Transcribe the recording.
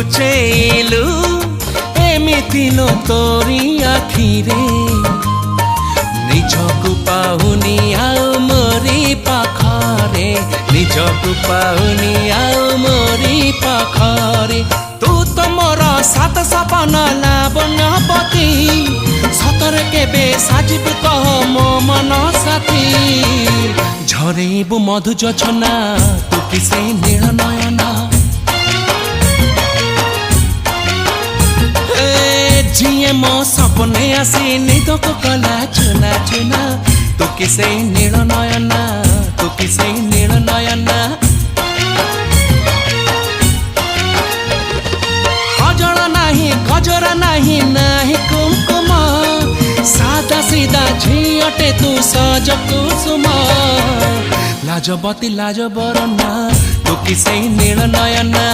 ଲୁଚେଇଲୁ ଏମିତି ଲୋ ତୋରି ଆଖିରେ ନିଜକୁ ପାଉନି ଆଉ ମୋରି ପାଖରେ ନିଜକୁ ପାଉନି ଆଉ ମୋରି ପାଖରେ ତୁ ତ ମୋର ସାତ ସପନ ଲାବଣ୍ୟବତୀ ସତରେ କେବେ ସାଜିବୁ କହ ମୋ ମନ ସାଥୀ ଝରେଇବୁ ମଧୁ ଯୋଛନା ତୁ କି ସେଇ ନୀଳ ନୟନା जिए मो सपने आसी निद को कला चुना चुना तू कि सेई नील नयना तू कि सेई नील नयना कजल नाही गजरा नाही नाही कुमकुम सादा सीधा झियटे तू सज कुसुम लाजबती लाज बरना तू कि सेई नील नयना।